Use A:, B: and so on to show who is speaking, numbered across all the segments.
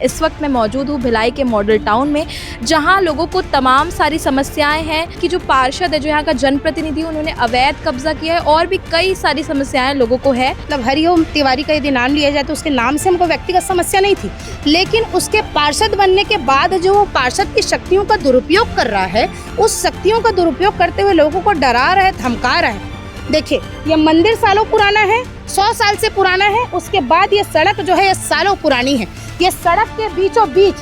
A: इस वक्त मैं मौजूद हूँ भिलाई के मॉडल टाउन में, जहाँ लोगों को तमाम सारी समस्याएं हैं कि जो पार्षद है, जो यहाँ का जनप्रतिनिधि, उन्होंने अवैध कब्जा किया है और भी कई सारी समस्याएं लोगों को है।
B: मतलब हरिओम तिवारी का यदि नाम लिया जाए तो उसके नाम से हमको व्यक्तिगत समस्या नहीं थी, लेकिन उसके पार्षद बनने के बाद जो वो पार्षद की शक्तियों का दुरुपयोग कर रहा है, उस शक्तियों का दुरुपयोग करते हुए लोगों को डरा रहा है, धमका रहा है। देखिए, ये मंदिर सालों पुराना है, 100 साल से पुराना है। उसके बाद ये सड़क जो है ये सालों पुरानी है। ये सड़क के बीचों बीच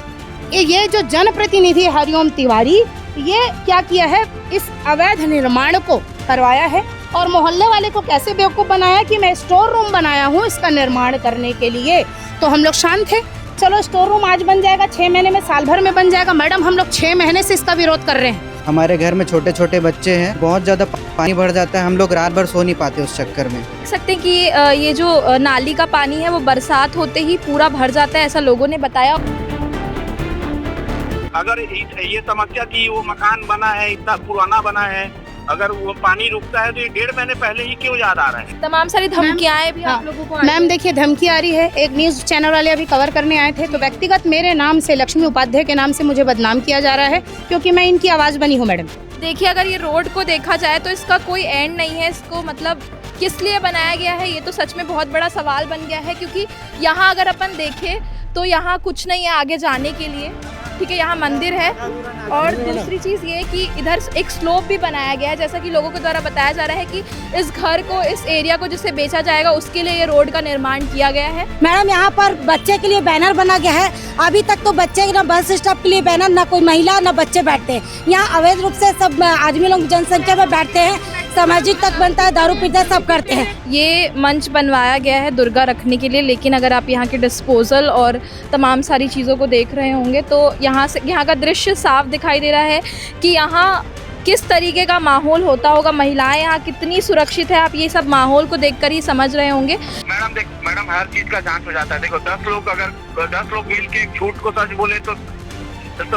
B: ये जो जनप्रतिनिधि हरिओम तिवारी, ये क्या किया है, इस अवैध निर्माण को करवाया है और मोहल्ले वाले को कैसे बेवकूफ़ बनाया कि मैं स्टोर रूम बनाया हूँ इसका निर्माण करने के लिए। तो हम लोग शांत थे, चलो स्टोर रूम आज बन जाएगा, 6 महीने में, साल भर में बन जाएगा। मैडम, हम लोग 6 महीने से इसका विरोध कर रहे हैं।
C: हमारे घर में छोटे छोटे बच्चे हैं, बहुत ज़्यादा पानी भर जाता है, हम लोग रात भर सो नहीं पाते उस चक्कर में।
A: देख सकते हैं कि ये जो नाली का पानी है वो बरसात होते ही पूरा भर जाता है, ऐसा लोगों ने बताया।
D: अगर ये समस्या कि वो मकान बना है, इतना पुराना बना है, अगर वो पानी रुकता है तो ये 1.5 महीने पहले ही क्यों याद आ रहा है?
A: तमाम सारी धमकियां भी आप लोगों को।
B: मैम देखिए, धमकी आ रही है। एक न्यूज़ चैनल वाले अभी कवर करने आए थे, तो व्यक्तिगत मेरे नाम से, लक्ष्मी उपाध्याय के नाम से मुझे बदनाम किया जा रहा है, क्योंकि मैं इनकी आवाज़ बनी हूँ। मैडम
A: देखिए, अगर ये रोड को देखा जाए तो इसका कोई एंड नहीं है। इसको मतलब किस लिए बनाया गया है, ये तो सच में बहुत बड़ा सवाल बन गया है। क्योंकि यहाँ अगर अपन देखें तो यहाँ कुछ नहीं है आगे जाने के लिए, ठीक है। यहाँ मंदिर है और दूसरी चीज़ ये कि इधर एक स्लोप भी बनाया गया है, जैसा कि लोगों के द्वारा बताया जा रहा है कि इस घर को, इस एरिया को जिसे बेचा जाएगा उसके लिए ये रोड का निर्माण किया गया है।
E: मैडम, यहाँ पर बच्चे के लिए बैनर बना गया है। अभी तक तो बच्चे ना बस स्टॉप के लिए बैनर, ना कोई महिला ना बच्चे बैठते हैं। यहाँ अवैध रूप से सब आदमी लोग जनसंख्या में बैठते हैं, सामाजिक तक बनता है, दारू पीते सब करते हैं।
A: ये मंच बनवाया गया है दुर्गा रखने के लिए, लेकिन अगर आप यहाँ के डिस्पोजल और तमाम सारी चीज़ों को देख रहे होंगे तो यहाँ का दृश्य साफ दिखाई दे रहा है कि यहाँ किस तरीके का माहौल होता होगा। महिलाएं यहाँ कितनी सुरक्षित है, आप ये सब माहौल को देखकर ही समझ रहे होंगे।
D: मैडम हर चीज का जांच हो जाता है। देखो, 10 लोग अगर 10 लोग मिल के झूठ को सच बोले तो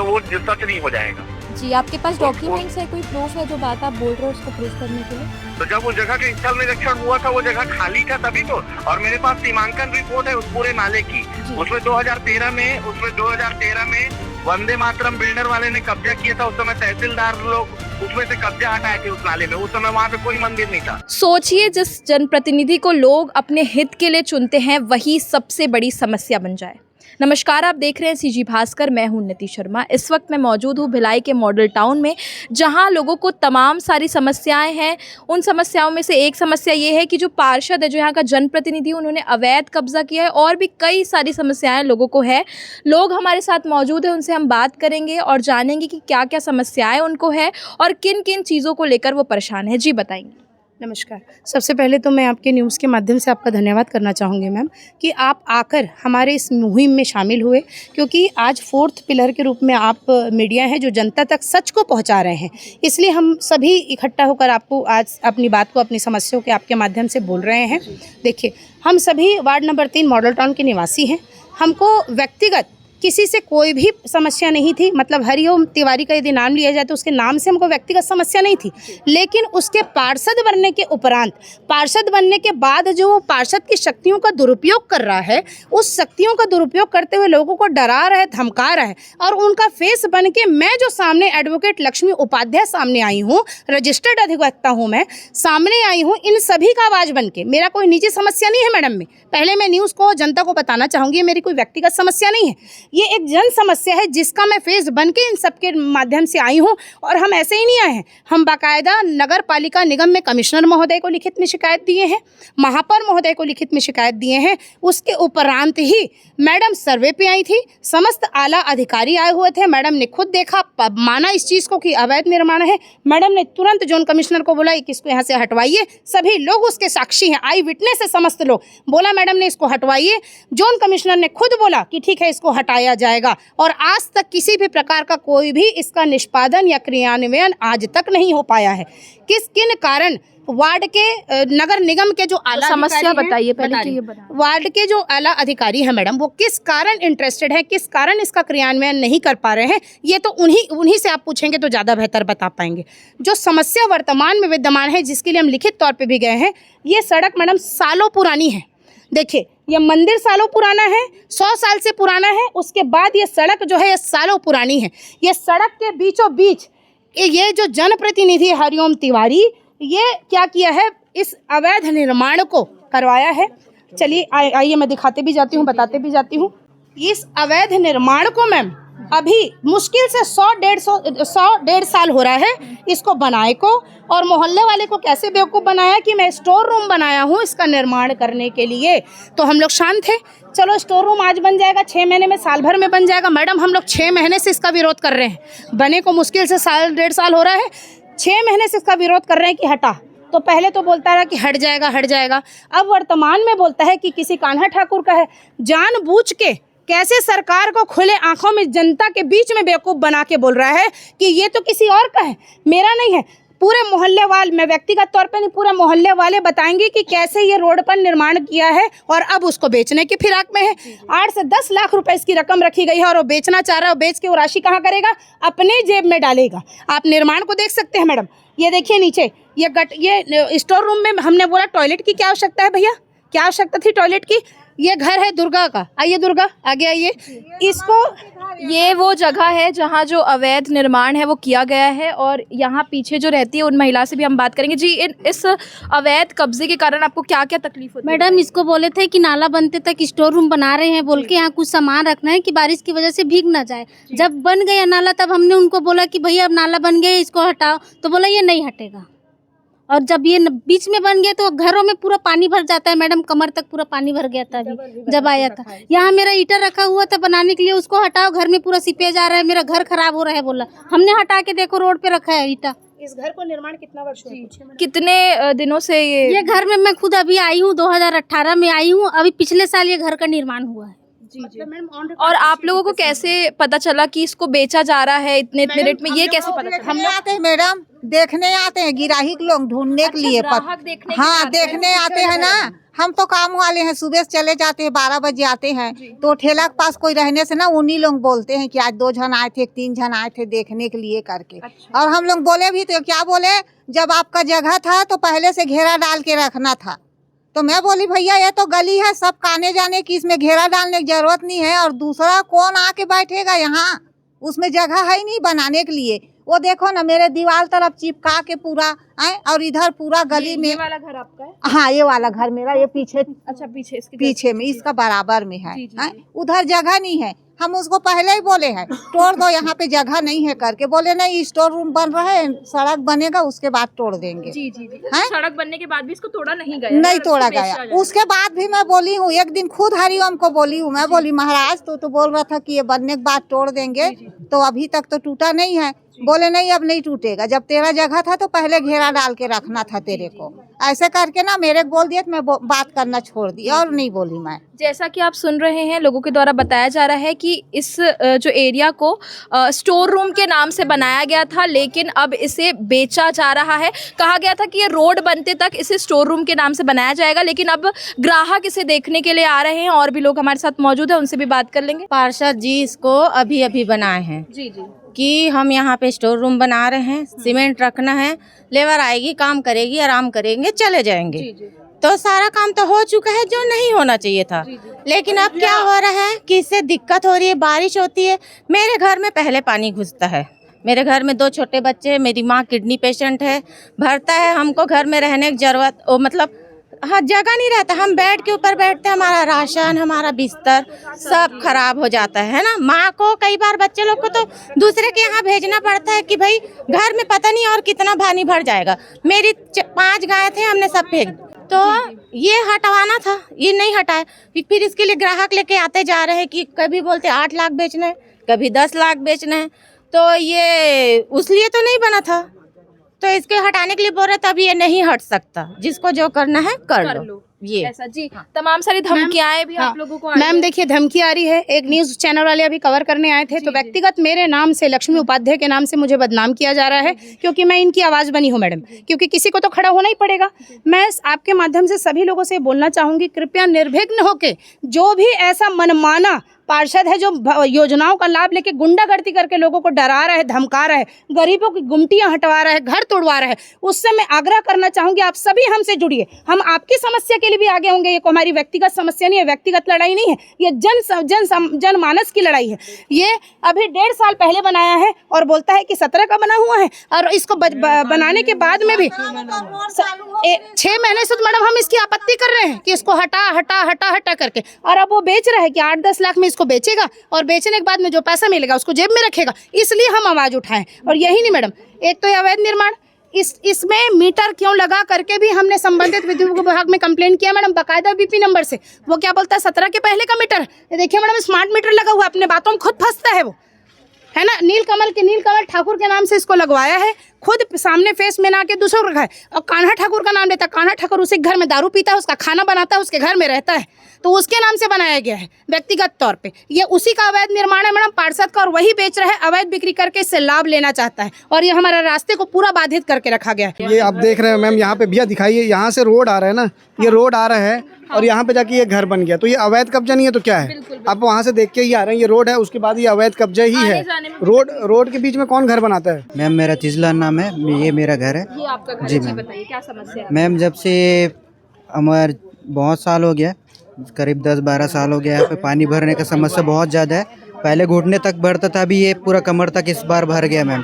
D: वो सच नहीं हो जाएगा।
A: जी, आपके पास डॉक्यूमेंट्स है, कोई प्रूफ है जो बात आप बोल रहे हो उसको प्रूफ करने के लिए?
D: तो जब उस जगह के स्थल निरीक्षण हुआ था, वो जगह खाली था तभी तो। और मेरे पास सीमांकन रिपोर्ट है उस पूरे नाले की। उसमें 2013 में वंदे मातरम बिल्डर वाले ने कब्जा किया था। उस समय तहसीलदार लोग उसमें से कब्जा हटाए थे उस नाले में। उस समय वहाँ पे कोई मंदिर नहीं था।
A: सोचिए, जिस जनप्रतिनिधि को लोग अपने हित के लिए चुनते हैं वही सबसे बड़ी समस्या बन जाए। नमस्कार, आप देख रहे हैं सीजी भास्कर, मैं हूं उन्नति शर्मा। इस वक्त मैं मौजूद हूं भिलाई के मॉडल टाउन में, जहां लोगों को तमाम सारी समस्याएं हैं। उन समस्याओं में से एक समस्या ये है कि जो पार्षद है, जो यहाँ का जनप्रतिनिधि, उन्होंने अवैध कब्जा किया है और भी कई सारी समस्याएं लोगों को है। लोग हमारे साथ मौजूद हैं, उनसे हम बात करेंगे और जानेंगे कि क्या क्या समस्याएँ उनको है और किन किन चीज़ों को लेकर वो परेशान है। जी बताएंगे।
B: नमस्कार। सबसे पहले तो मैं आपके न्यूज़ के माध्यम से आपका धन्यवाद करना चाहूँगी मैम, कि आप आकर हमारे इस मुहिम में शामिल हुए, क्योंकि आज 4th पिलर के रूप में आप मीडिया हैं जो जनता तक सच को पहुँचा रहे हैं। इसलिए हम सभी इकट्ठा होकर आपको आज अपनी बात को, अपनी समस्याओं के आपके माध्यम से बोल रहे हैं। देखिए, हम सभी वार्ड नंबर 3 मॉडल टाउन के निवासी हैं। हमको व्यक्तिगत किसी से कोई भी समस्या नहीं थी। मतलब हरिओम तिवारी का यदि नाम लिया जाए तो उसके नाम से हमको व्यक्तिगत समस्या नहीं थी, लेकिन उसके पार्षद बनने के उपरांत, पार्षद बनने के बाद जो वो पार्षद की शक्तियों का दुरुपयोग कर रहा है, उस शक्तियों का दुरुपयोग करते हुए लोगों को डरा रहा है, धमका रहा है। और उनका फेस बन के मैं जो सामने एडवोकेट लक्ष्मी उपाध्याय सामने आई हूँ, रजिस्टर्ड अधिवक्ता हूँ, मैं सामने आई हूँ इन सभी का आवाज़ बन के। मेरा कोई निजी समस्या नहीं है मैडम में, पहले मैं न्यूज़ को, जनता को बताना चाहूँगी, मेरी कोई व्यक्तिगत समस्या नहीं है। ये एक जन समस्या है जिसका मैं फेस बन के इन सबके माध्यम से आई हूँ। और हम ऐसे ही नहीं आए हैं, हम बाकायदा नगर पालिका निगम में कमिश्नर महोदय को लिखित में शिकायत दिए हैं, महापौर महोदय को लिखित में शिकायत दिए हैं। उसके उपरांत ही मैडम सर्वे पे आई थी, समस्त आला अधिकारी आए हुए थे। मैडम ने खुद देखा, माना इस चीज़ को कि अवैध निर्माण है। मैडम ने तुरंत जोन कमिश्नर को बोला कि इसको यहाँ से हटवाइए। सभी लोग उसके साक्षी हैं, आई विटनेस है समस्त लोग। बोला मैडम ने इसको हटवाइए। जोन कमिश्नर ने खुद बोला कि ठीक है, इसको हटाया जाएगा। और आज तक किसी भी प्रकार का कोई भी इसका निष्पादन या क्रियान्वयन आज तक नहीं हो पाया है। किन कारण वार्ड के नगर निगम के जो आला
A: समस्या बताइए पहले कि ये बता।
B: वार्ड के जो आला अधिकारी हैं मैडम, वो किस कारण इंटरेस्टेड है, किस कारण इसका क्रियान्वयन नहीं कर पा रहे हैं, ये तो उन्हीं से आप पूछेंगे तो ज़्यादा बेहतर बता पाएंगे। जो समस्या वर्तमान में विद्यमान है, जिसके लिए हम लिखित तौर पे भी गए हैं, ये सड़क मैडम सालों पुरानी है। देखिए, ये मंदिर सालों पुराना है, 100 साल से पुराना है। उसके बाद ये सड़क जो है ये सालों पुरानी है। ये सड़क के बीचों बीच ये जो जनप्रतिनिधि हरिओम तिवारी ये क्या किया है, इस अवैध निर्माण को करवाया है। चलिए आइए मैं दिखाते भी जाती हूँ, बताते भी जाती हूँ। इस अवैध निर्माण को मैम अभी मुश्किल से 100-1.5 साल हो रहा है इसको बनाए को, और मोहल्ले वाले को कैसे बेवकूफ़ बनाया कि मैं स्टोर रूम बनाया हूँ इसका निर्माण करने के लिए। तो हम लोग शांत थे, चलो स्टोर रूम आज बन जाएगा, 6 महीने में, साल भर में बन जाएगा। मैडम हम लोग 6 महीने से इसका विरोध कर रहे हैं, बने को मुश्किल से 1.5 साल हो रहा है, 6 महीने से इसका विरोध कर रहे हैं कि हटा। तो पहले तो बोलता रहा कि हट जाएगा हट जाएगा, अब वर्तमान में बोलता है कि किसी कान्हा ठाकुर का है। जानबूझ के कैसे सरकार को खुले आंखों में जनता के बीच में बेवकूफ़ बना के बोल रहा है कि ये तो किसी और का है, मेरा नहीं है। पूरे मोहल्ले वाले, मैं व्यक्तिगत तौर पे नहीं, पूरे मोहल्ले वाले बताएंगे कि कैसे ये रोड पर निर्माण किया है और अब उसको बेचने की फिराक में है। 8 से 10 लाख रुपए इसकी रकम रखी गई है और वो बेचना चाह रहा है। बेच के वो राशि कहाँ करेगा, अपने जेब में डालेगा। आप निर्माण को देख सकते हैं मैडम, ये देखिए नीचे ये स्टोर रूम में हमने बोला टॉयलेट की क्या आवश्यकता है भैया, क्या आवश्यकता थी टॉयलेट की। ये घर है दुर्गा का, आइए दुर्गा आगे आइए। इसको
A: ये वो जगह है जहाँ जो अवैध निर्माण है वो किया गया है, और यहाँ पीछे जो रहती है उन महिला से भी हम बात करेंगे। जी, इस अवैध कब्जे के कारण आपको क्या क्या तकलीफ होती है?
F: मैडम इसको बोले थे कि नाला बनते तक स्टोर रूम बना रहे हैं बोल के, यहाँ कुछ सामान रखना है कि बारिश की वजह से भीग ना जाए। जब बन गया नाला तब हमने उनको बोला कि भैया अब नाला बन गया इसको हटाओ, तो बोला ये नहीं हटेगा। और जब ये बीच में बन गया तो घरों में पूरा पानी भर जाता है मैडम, कमर तक पूरा पानी भर गया था अभी जब आया था। यहाँ मेरा ईटा रखा हुआ था बनाने के लिए, उसको हटाओ, घर में पूरा सीपेज आ रहा है, मेरा घर खराब हो रहा है। बोला हमने हटा के देखो रोड पे रखा है ईटा।
B: इस घर को निर्माण कितना वर्ष हुआ?
A: कितने दिनों से
F: ये घर में मैं खुद अभी आई हूँ, 2018 में आई हूँ, अभी पिछले साल ये घर का निर्माण हुआ है।
A: और आप लोगों को कैसे पता चला कि इसको बेचा जा रहा है इतने रेट में, ये कैसे पता चला?
G: हम लोग आते हैं मैडम, देखने आते हैं, गिराहिक लोग ढूंढने के लिए।
A: ग्राहक देखने के लिए
G: हाँ, देखने आते हैं ना। हम तो काम वाले हैं, सुबह से चले जाते हैं, 12 बजे आते हैं। तो ठेला के पास कोई रहने से ना उन्हीं लोग बोलते हैं कि आज 2 जन आए थे, 3 जन आए थे देखने के लिए करके। और हम लोग बोले भी तो क्या बोले, जब आपका जगह था तो पहले से घेरा डाल के रखना था। तो मैं बोली भैया ये तो गली है, सब आने जाने की, इसमें घेरा डालने की जरूरत नहीं है। और दूसरा कौन आके बैठेगा यहाँ, उसमें जगह है ही नहीं बनाने के लिए। वो देखो ना मेरे दीवार तरफ चिपका के पूरा है, और इधर पूरा गली में।
A: ये वाला घर आपका है?
G: हाँ, ये वाला घर मेरा, ये पीछे,
A: अच्छा पीछे, इसके
G: पीछे में इसका बराबर में है। उधर जगह नहीं है। हम उसको पहले ही बोले हैं तोड़ दो, यहाँ पे जगह नहीं है करके। बोले नहीं, स्टोर रूम बन रहा है, सड़क बनेगा उसके बाद तोड़ देंगे।
A: जी जी जी। सड़क बनने के बाद भी इसको तोड़ा नहीं गया?
G: नहीं तोड़ा गया। उसके बाद भी मैं बोली हूँ, एक दिन खुद हरिओम को बोली हूँ, मैं बोली महाराज तो बोल रहा था कि ये बनने के बाद तोड़ देंगे, तो अभी तक तो टूटा नहीं है। बोले नहीं अब नहीं टूटेगा, जब तेरा जगह था तो पहले घेरा डाल के रखना था तेरे को। ऐसे करके ना मेरे को बोल दिया तो मैं बात करना छोड़ दी और नहीं बोली मैं।
A: जैसा कि आप सुन रहे हैं, लोगों के द्वारा बताया जा रहा है कि इस जो एरिया को स्टोर रूम के नाम से बनाया गया था, लेकिन अब इसे बेचा जा रहा है। कहा गया था कि ये रोड बनते तक इसे स्टोर रूम के नाम से बनाया जाएगा, लेकिन अब ग्राहक इसे देखने के लिए आ रहे हैं। और भी लोग हमारे साथ मौजूद हैं, उनसे भी बात कर लेंगे।
H: पार्षद जी इसको अभी अभी बनाए हैं
A: जी जी,
H: कि हम यहाँ पे स्टोर रूम बना रहे हैं, सीमेंट रखना है, लेबर आएगी, काम करेगी, आराम करेंगे, चले जाएंगे। तो सारा काम तो हो चुका है जो नहीं होना चाहिए था। लेकिन अब क्या हो रहा है कि इससे दिक्कत हो रही है, बारिश होती है, मेरे घर में पहले पानी घुसता है। मेरे घर में 2 छोटे बच्चे, मेरी माँ किडनी पेशेंट है, भरता है, हमको घर में रहने की जरूरत मतलब हाँ जगह नहीं रहता। हम बेड के ऊपर बैठते हैं, हमारा राशन, हमारा बिस्तर सब खराब हो जाता है ना। माँ को कई बार बच्चे लोग को तो दूसरे के यहाँ भेजना पड़ता है कि भाई घर में पता नहीं और कितना पानी भर जाएगा। मेरी 5 गाय थे, हमने सब फेंक, तो ये हटवाना था, ये नहीं हटाया। फिर इसके लिए ग्राहक लेके आते जा रहे हैं कि कभी बोलते 8 लाख बेचना है, कभी 10 लाख बेचना है। तो ये उस लिए तो नहीं बना था, तो इसके हटाने के लिए बोल रहे, तब ये नहीं हट सकता। जिसको जो करना है कर लो। ये
A: ऐसा जी। तमाम सारी धमकियां भी आप लोगों को
B: मैम देखिए धमकी आ रही है। एक न्यूज चैनल वाले अभी कवर करने आए थे, तो व्यक्तिगत मेरे नाम से, लक्ष्मी उपाध्याय के नाम से मुझे बदनाम किया जा रहा है, क्योंकि मैं इनकी आवाज़ बनी हूँ मैडम, क्योंकि किसी को तो खड़ा होना ही पड़ेगा। मैं आपके माध्यम से सभी लोगों से बोलना चाहूँगी, कृपया निर्विघ्न होके जो भी ऐसा मनमाना पार्षद है जो योजनाओं का लाभ लेके गुंडागर्दी करके लोगों को डरा रहा है, धमका रहा है, गरीबों की गुमटियां हटवा रहा है, घर तोड़वा रहा है, उससे मैं आग्रह करना चाहूंगी आप सभी हमसे जुड़िए। हम आपकी समस्या के लिए भी आगे होंगे। ये हमारी व्यक्तिगत समस्या नहीं है, व्यक्तिगत लड़ाई नहीं है, ये जनमानस की लड़ाई है। ये अभी 1.5 साल पहले बनाया है और बोलता है कि 17 का बना हुआ है, और इसको बनाने के बाद में भी 6 महीने से तो मैडम हम इसकी आपत्ति कर रहे हैं कि इसको हटा हटा हटा हटा करके, और अब वो बेच रहा है कि 8-10 लाख में इसको बेचेगा और बेचने के बाद में जो पैसा मिलेगा उसको जेब में रखेगा, इसलिए हम आवाज उठाएं। और यही नहीं मैडम, एक तो ये अवैध निर्माण, इसमें मीटर क्यों लगा करके भी हमने संबंधित विद्युत विभाग में कंप्लेंट किया मैडम, बाकायदा बीपी नंबर से। वो क्या बोलता है 17 के पहले का मीटर, देखिए मैडम स्मार्ट मीटर लगा हुआ, अपने बातों में खुद फंसता है वो, है ना। नीलकमल ठाकुर के नाम से इसको लगवाया है, खुद सामने फेस में ना के दूसरों को रखा है, और कान्हा ठाकुर का नाम लेता है। कान्हा ठाकुर उसी घर में दारू पीता है, उसका खाना बनाता है, उसके घर में रहता है, तो उसके नाम से बनाया गया है व्यक्तिगत तौर पे। ये उसी का अवैध निर्माण है मैडम, पार्षद का, और वही बेच रहा है, अवैध बिक्री करके इससे लाभ लेना चाहता है, और ये हमारा रास्ते को पूरा बाधित करके रखा गया है।
I: ये आप देख रहे हैं मैम, यहाँ पे भैया दिखाइए, यहाँ से रोड आ रहा है ना, ये रोड आ रहा है और यहाँ पे जाके ये घर बन गया, तो ये अवैध कब्जा नहीं है तो क्या है? आप वहाँ से देख के ही आ रहे हैं, ये रोड है, उसके बाद ये अवैध कब्जा ही है। रोड के बीच में कौन घर बनाता है?
C: मैम मेरा तिजला नाम है, ये मेरा घर है।
A: ये आपका घर
C: जी
A: है,
C: मैम।
A: बताइए क्या समस्या है?
C: मैम जब से हमारे बहुत साल हो गया, करीब 10-12 साल हो गया, यहाँ पे पानी भरने का समस्या बहुत ज़्यादा है। पहले घुटने तक भरता था, अभी ये पूरा कमर तक इस बार भर गया मैम।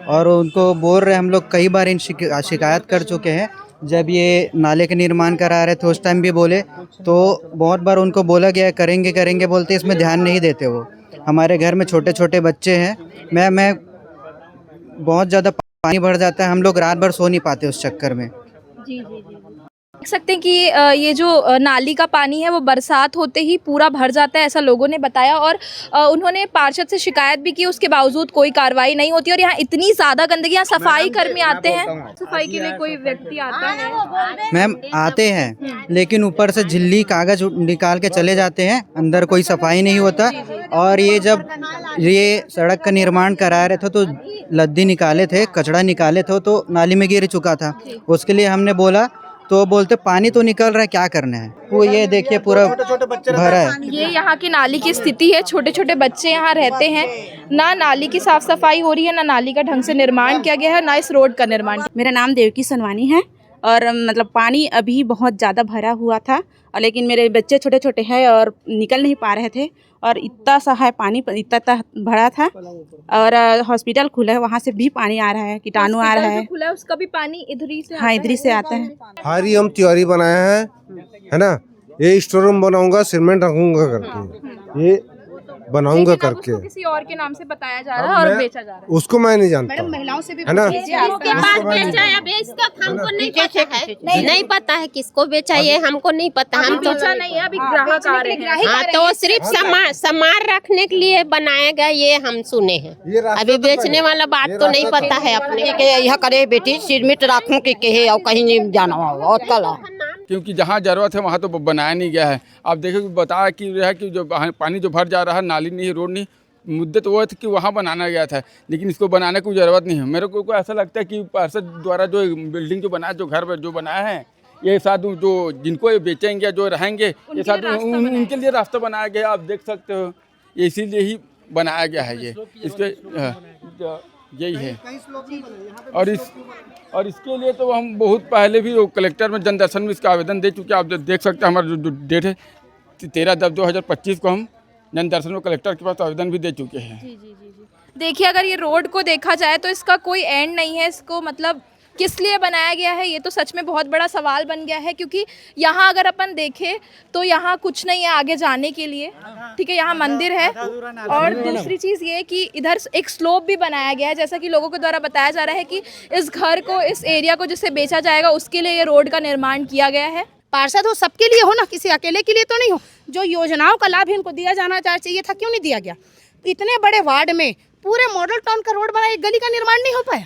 C: और उनको बोल रहे, हम लोग कई बार इन शिकायत कर चुके हैं। जब ये नाले के निर्माण करा रहे थे उस टाइम भी बोले, तो बहुत बार उनको बोला गया करेंगे करेंगे बोलते, इसमें ध्यान नहीं देते वो। हमारे घर में छोटे छोटे बच्चे हैं, मैं बहुत ज़्यादा पानी भर जाता है, हम लोग रात भर सो नहीं पाते उस चक्कर में।
A: जी जी जी, देख सकते हैं कि ये जो नाली का पानी है वो बरसात होते ही पूरा भर जाता है, ऐसा लोगों ने बताया। और उन्होंने पार्षद से शिकायत भी की, उसके बावजूद कोई कार्रवाई नहीं होती। और यहाँ इतनी ज़्यादा गंदगी, यहाँ सफाई कर्मी आते हैं, सफाई के लिए कोई व्यक्ति आता है?
C: मैम आते हैं, लेकिन ऊपर से झिल्ली कागज निकाल के चले जाते हैं, अंदर कोई सफाई नहीं होता। और ये जब ये सड़क का निर्माण करा रहे थे तो लद्दी निकाले थे, कचड़ा निकाले थे, तो नाली में गिर चुका था। उसके लिए हमने बोला, तो बोलते पानी तो निकल रहा है, क्या करना है। वो ये देखिए पूरा भरा है।
A: ये यहाँ की नाली की स्थिति है, छोटे छोटे बच्चे यहाँ रहते हैं, ना नाली की साफ सफाई हो रही है, ना नाली का ढंग से निर्माण किया गया है, ना इस रोड का निर्माण।
J: मेरा नाम देवकी सनवानी है, और मतलब पानी अभी बहुत ज़्यादा भरा हुआ था, और लेकिन मेरे बच्चे छोटे छोटे हैं और निकल नहीं पा रहे थे, और इतना सा है पानी, इतना भरा था। और हॉस्पिटल खुला है, वहाँ से भी पानी आ रहा है, कीटाणु आ रहा है,
A: खुला है, उसका भी पानी इधर ही से
J: हाँ इधर ही से आता है।
K: हरी हम तिवारी बनाया है ना, ये स्टोर रूम बनाऊंगा, सीमेंट रखूंगा करके, ये बनाऊंगा करके।
A: किसी और के नाम से बताया जा रहा है और बेचा जा रहा है।
K: उसको मैं नहीं जानता,
B: महिलाओं से भी
K: है ना।
L: नहीं पता है किसको बेचा, ये हमको नहीं पता। हम तो
A: बेचा नहीं है, अभी ग्राहक आ रहे हैं।
L: हाँ, तो सिर्फ सामान रखने के लिए बनाया गया, ये हम सुने हैं। अभी बेचने वाला बात तो नहीं पता है अपने।
E: यह करे बेटी सिरमिट रखूं के और कहीं नहीं जाना और कल,
M: क्योंकि जहाँ ज़रूरत है वहाँ तो बनाया नहीं गया है। आप देखो बताया कि है कि जो पानी जो भर जा रहा है, नाली नहीं, रोड नहीं, मुद्दे तो वो थे कि वहाँ बनाना गया था, लेकिन इसको बनाने की ज़रूरत नहीं है। मेरे को ऐसा लगता है कि पार्षद द्वारा जो बिल्डिंग जो बनाया, जो घर जो बनाया है, ये साधु जो जिनको ये बेचेंगे, जो रहेंगे, ये साधु उनके लिए रास्ता बनाया गया। आप देख सकते हो, ये इसीलिए ही बनाया गया है। ये इसके यही है। और इसके लिए तो हम बहुत पहले भी कलेक्टर में जन दर्शन में इसका आवेदन दे चुके हैं। आप देख सकते हैं, हमारा जो डेट है 13/10/2025 को हम जन दर्शन में कलेक्टर के पास आवेदन भी दे चुके हैं।
A: जी। देखिए, अगर ये रोड को देखा जाए तो इसका कोई एंड नहीं है। इसको मतलब किस लिए बनाया गया है, ये तो सच में बहुत बड़ा सवाल बन गया है। क्योंकि यहाँ अगर अपन देखें तो यहाँ कुछ नहीं है आगे जाने के लिए, ठीक है। यहाँ मंदिर है, और दूसरी चीज़ ये कि इधर एक स्लोप भी बनाया गया है, जैसा कि लोगों के द्वारा बताया जा रहा है कि इस घर को, इस एरिया को जिसे बेचा जाएगा, उसके लिए ये रोड का निर्माण किया गया है।
B: पार्षद हो सबके लिए हो ना, किसी अकेले के लिए तो नहीं हो। जो योजनाओं का लाभ इनको दिया जाना चाहिए था, क्यों नहीं दिया गया? इतने बड़े वार्ड में पूरे मॉडल टाउन का रोड बना, एक गली का निर्माण नहीं हो पाया।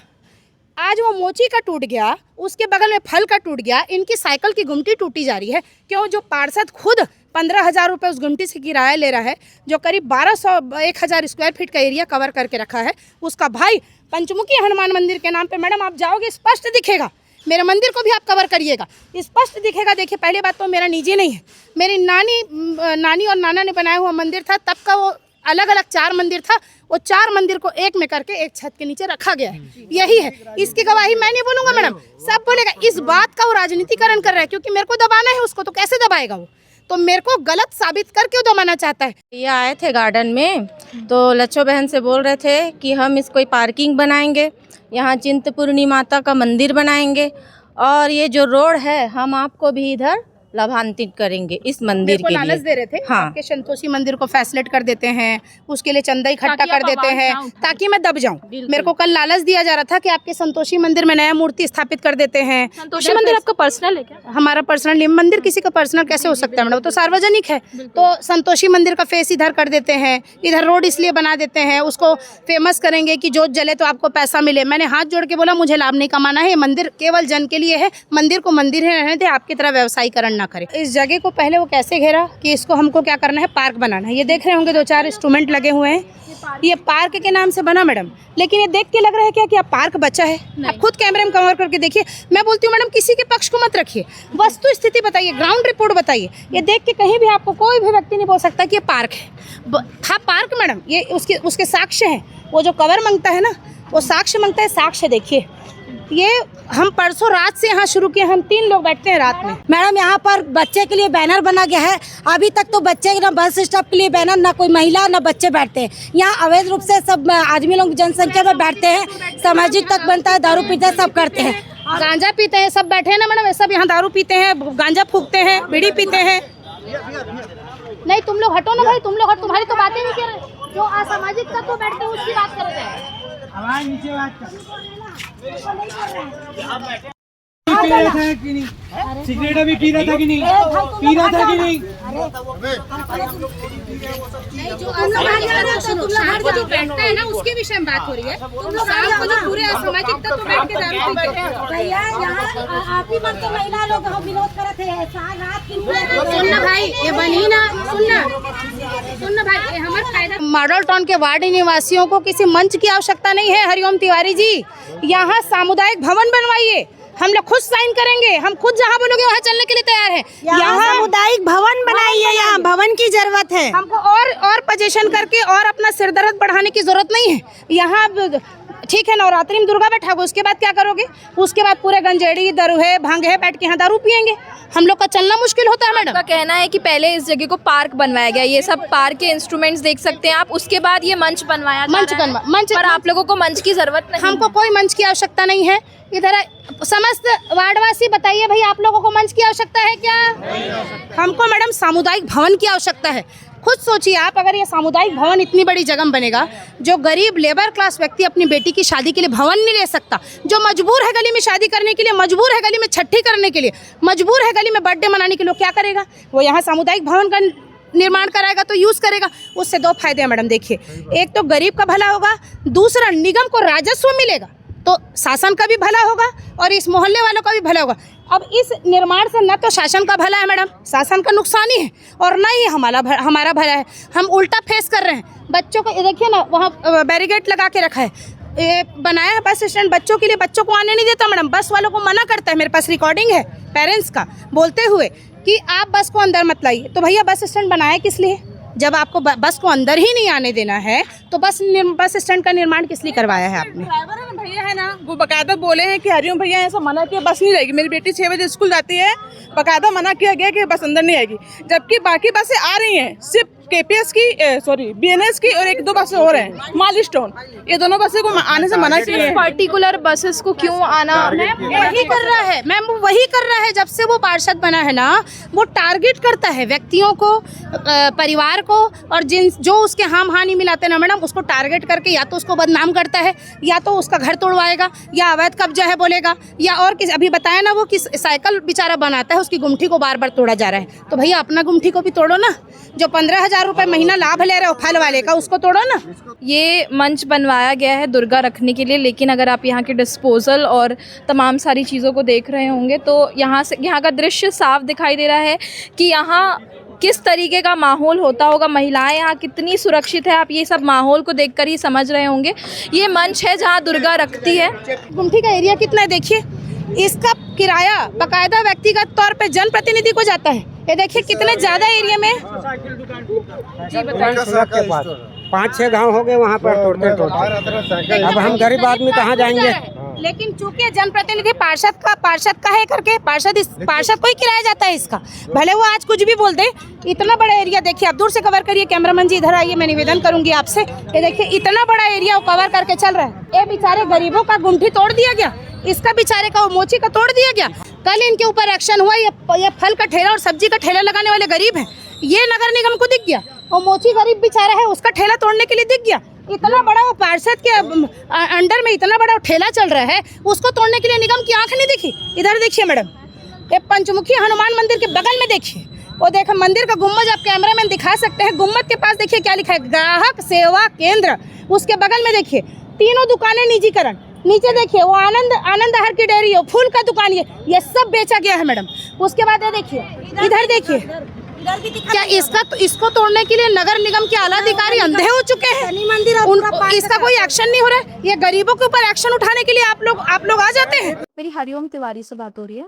B: आज वो मोची का टूट गया, उसके बगल में फल का टूट गया, इनकी साइकिल की गुमटी टूटी जा रही है। क्यों? जो पार्षद खुद 15,000 रुपये उस गुमटी से किराया ले रहा है, जो करीब 1200-1000 स्क्वायर फीट का एरिया कवर करके रखा है। उसका भाई पंचमुखी हनुमान मंदिर के नाम पे, मैडम आप जाओगे स्पष्ट दिखेगा मेरे मंदिर को भी आप कवर करिएगा, स्पष्ट दिखेगा। देखिए पहली बात तो मेरा निजी नहीं है, मेरी नानी और नाना ने बनाया हुआ मंदिर था, तब का वो अलग अलग 4 मंदिर था, वो 4 मंदिर को एक में करके एक छत के नीचे रखा गया है, यही है। इसकी गवाही मैं नहीं बोलूँगा मैडम, सब बोलेगा। इस बात का वो राजनीतिकरण कर रहा है, क्योंकि मेरे को दबाना है उसको, तो कैसे दबाएगा वो, तो मेरे को गलत साबित करके वो दबाना चाहता है।
H: ये आए थे गार्डन में, तो लच्छो बहन से बोल रहे थे कि हम इसको पार्किंग बनाएंगे, यहाँ चिंतपूर्णी माता का मंदिर बनाएंगे, और ये जो रोड है हम आपको भी इधर लाभान्वित करेंगे इस मंदिर के
B: लालच दे रहे थे।
H: हाँ,
B: आपके संतोषी मंदिर को फैसिलिट कर देते हैं, उसके लिए चंदा इकट्ठा कर देते हैं ताकि मैं दब जाऊं। मेरे को कल लालच दिया जा रहा था कि आपके संतोषी मंदिर में नया मूर्ति स्थापित कर देते हैं।
A: संतोषी मंदिर आपका पर्सनल है क्या?
B: हमारा पर्सनल नहीं, मंदिर किसी का पर्सनल कैसे हो सकता है मैडम, वो तो सार्वजनिक है। तो संतोषी मंदिर का फेस इधर कर देते हैं, इधर रोड इसलिए बना देते हैं, उसको फेमस करेंगे कि जोत जले तो आपको पैसा मिले। मैंने हाथ जोड़ के बोला मुझे लाभ नहीं कमाना है, मंदिर केवल जन के लिए है, मंदिर को मंदिर ही रहने दे, आपकी तरह व्यवसायीकरण ना करें। इस जगह को पहले वो कैसे घेरा कि इसको हमको क्या करना है, पार्क बनाना है। ये देख रहे होंगे 2-4 इंस्ट्रूमेंट लगे हुए हैं, ये पार्क के नाम से बना मैडम, लेकिन ये देख के लग रहा है क्या कि आप पार्क बचा है? आप खुद कैमरे में कवर करके देखिए। मैं बोलती हूँ मैडम किसी के पक्ष को मत रखिए, वस्तु स्थिति बताइए, ग्राउंड रिपोर्ट बताइए। ये देख के कहीं भी आपको कोई भी व्यक्ति नहीं बोल सकता कि ये पार्क है। था पार्क मैडम, ये उसके साक्ष्य हैं। वो जो कवर मांगता है ना, वो साक्ष्य मांगता है, साक्ष्य देखिए। ये हम परसों रात से यहाँ शुरू किए, हम 3 लोग बैठते हैं रात में।
E: मैडम यहाँ पर बच्चे के लिए बैनर बना गया है, अभी तक तो बच्चे ना बस स्टॉप के लिए बैनर, ना कोई महिला ना बच्चे बैठते हैं। यहाँ अवैध रूप से सब आदमी लोग जनसंख्या में बैठते हैं, सामाजिक तक बनता है, दारू पीते सब करते हैं,
B: गांजा पीते हैं, सब बैठे हैं ना मैडम, सब यहाँ दारू पीते हैं, गांजा फूकते हैं, बीड़ी पीते हैं। नहीं तुम लोग हटो ना भाई, तुम लोग हटो, तुम्हारी तो बातें नहीं कर रहे। जो असामाजिक तत्व बैठते हैं उसकी बात कर रहे हैं।
I: सिगरेट अभी पी रहा था कि नहीं, पी रहा था कि नहीं?
B: जो बैठता है ना उसके विषय में बात हो रही है। शाम को जो पूरे असामाजिक तत्व बैठ के दारू पीते हैं।
E: भैया यहाँ आप ही मत महिला लोग विरोध करते हैं, रात
B: सुनना भाई, ये बनी ना, सुनना भाई, ये हमारा फायदा। मॉडल टाउन के वार्ड निवासियों को किसी मंच की आवश्यकता नहीं है। हरिओम तिवारी जी, यहाँ सामुदायिक भवन बनवाइए, हम लोग खुद साइन करेंगे, हम खुद जहाँ बोलोगे वहाँ चलने के लिए तैयार है।
E: यहाँ सामुदायिक भवन बनाइए, यहाँ भवन की जरूरत है
B: हमको, और पोजीशन करके और अपना सिरदर्द बढ़ाने की जरूरत नहीं है। यहाँ ठीक है, नवरात्रि में दुर्गा बैठाओगे, उसके बाद क्या करोगे? उसके बाद पूरे गंजेड़ी दरुहे भांगे बैठ के यहाँ दारू पियेंगे, हम लोग का चलना मुश्किल होता है मैडम।
A: आपका कहना है कि पहले इस जगह को पार्क बनवाया गया, ये सब पार्क के इंस्ट्रूमेंट्स देख सकते हैं आप, उसके बाद ये मंच बनवाया मंच, पर आप लोगों को मंच की जरूरत नहीं।
B: हमको कोई मंच की आवश्यकता नहीं है। इधर समस्त वार्डवासी बताइए भाई, आप लोगों को मंच की आवश्यकता है क्या? हमको मैडम सामुदायिक भवन की आवश्यकता है। खुद सोचिए आप, अगर ये सामुदायिक भवन इतनी बड़ी जगह में बनेगा, जो गरीब लेबर क्लास व्यक्ति अपनी बेटी की शादी के लिए भवन नहीं ले सकता, जो मजबूर है गली में शादी करने के लिए, मजबूर है गली में छठी करने के लिए, मजबूर है गली में बर्थडे मनाने के लिए, क्या करेगा? वो यहाँ सामुदायिक भवन का निर्माण कराएगा तो यूज़ करेगा। उससे 2 फायदे हैं मैडम, देखिए, एक तो गरीब का भला होगा, दूसरा निगम को राजस्व मिलेगा, तो शासन का भी भला होगा और इस मोहल्ले वालों का भी भला होगा। अब इस निर्माण से न तो शासन का भला है मैडम, शासन का नुकसान ही है, और न ही हमारा भला है। हम उल्टा फेस कर रहे हैं। बच्चों को ये देखिए ना, वहाँ बैरिकेड लगा के रखा है, ये बनाया है बस स्टैंड बच्चों के लिए, बच्चों को आने नहीं देता मैडम, बस वालों को मना करता है। मेरे पास रिकॉर्डिंग है पेरेंट्स का बोलते हुए कि आप बस को अंदर मत लाइए। तो भैया बस स्टैंड बनाया किस लिए? जब आपको बस को अंदर ही नहीं आने देना है तो बस स्टैंड का निर्माण किस लिए करवाया है आपने?
J: भैया है ना, वो बकायदा बोले हैं कि हरिओम भैया ऐसा मना किया बस नहीं रहेगी। मेरी बेटी 6 बजे स्कूल जाती है, बकायदा मना किया गया कि बस अंदर नहीं आएगी, जबकि बाकी बसें आ रही हैं। सिर्फ केपीएस की बीएनएस की और 1-2 बसें और हैं, माइलस्टोन, ये दोनों बसें को आने से मना किया है।
A: पर्टिकुलर बसेस को क्यों आना?
B: वही कर रहा है मैम, वही कर रहा है। जब से वो पार्षद बना है ना, वो टारगेट करता है व्यक्तियों को, परिवार को, और जो उसके हाम हानि मिलाते हैं ना मैडम, उसको टारगेट करके या तो उसको बदनाम करता है, या तो उसका घर तोड़वाएगा, या अवैध कब्जा है बोलेगा, या और किस, अभी बताया ना वो किस साइकिल बेचारा बनाता है, उसकी गुमठी को बार बार तोड़ा जा रहा है। तो भैया अपना गुमठी को भी तोड़ो ना, जो 15,000 रुपए महीना लाभ ले रहे हो फल वाले का, उसको तोड़ो ना।
A: ये मंच बनवाया गया है दुर्गा रखने के लिए, लेकिन अगर आप यहाँ के डिस्पोजल और तमाम सारी चीज़ों को देख रहे होंगे तो यहाँ का दृश्य साफ दिखाई दे रहा है कि यहाँ किस तरीके का माहौल होता होगा, महिलाएं यहाँ कितनी सुरक्षित है, आप ये सब माहौल को देखकर ही समझ रहे होंगे। ये मंच है जहाँ दुर्गा रखती है।
B: गुमठी का एरिया कितना है देखिए, इसका किराया बकायदा व्यक्तिगत तौर पे जनप्रतिनिधि को जाता है। ये देखिए कितने ज्यादा एरिया में। जी बताइए।
C: 5-6 गांव हो गए वहाँ पर तोड़ते। अब हम गरीब आदमी कहाँ जाएंगे?
B: लेकिन चूंकि जनप्रतिनिधि पार्षद का है करके पार्षद को ही किराया जाता है इसका, भले वो आज कुछ भी बोल दे। इतना बड़ा एरिया देखिए, आप दूर से कवर करिए, कैमरामैन जी इधर आइए, मैं निवेदन करूंगी आपसे। ये देखिए इतना बड़ा एरिया वो कवर करके चल रहा है। ये बेचारे गरीबों का गुंठी तोड़ दिया गया, इसका बेचारे का वो मोची का तोड़ दिया गया। कल इनके ऊपर एक्शन हुआ, ये फल का ठेला और सब्जी का ठेला लगाने वाले गरीब हैं, ये नगर निगम को दिख गया। वो मोची गरीब बेचारा है, उसका ठेला तोड़ने के लिए दिख गया। इतना बड़ा वो पार्षद के अंडर में इतना बड़ा ठेला चल रहा है, उसको तोड़ने के लिए निगम की आंख नहीं दिखी। इधर देखिए मैडम, ये पंचमुखी हनुमान मंदिर के बगल में देखिए, वो देखो मंदिर का गुम्बद, आप कैमरामैन दिखा सकते हैं। गुम्बद के पास देखिए क्या लिखा है, ग्राहक सेवा केंद्र। उसके बगल में देखिए तीनों दुकानें निजीकरण। नीचे देखिए वो आनंद आहार की डेयरी है, फूल का दुकान, ये सब बेचा गया है मैडम। उसके बाद ये देखिए, इधर देखिए, क्या इसको तोड़ने के लिए नगर निगम के आला अधिकारी अंधे हो चुके हैं? इसका कोई एक्शन नहीं हो रहा है। ये गरीबों के ऊपर एक्शन उठाने के लिए आप लोग आ जाते हैं।
A: मेरी हरिओम तिवारी से बात हो रही है।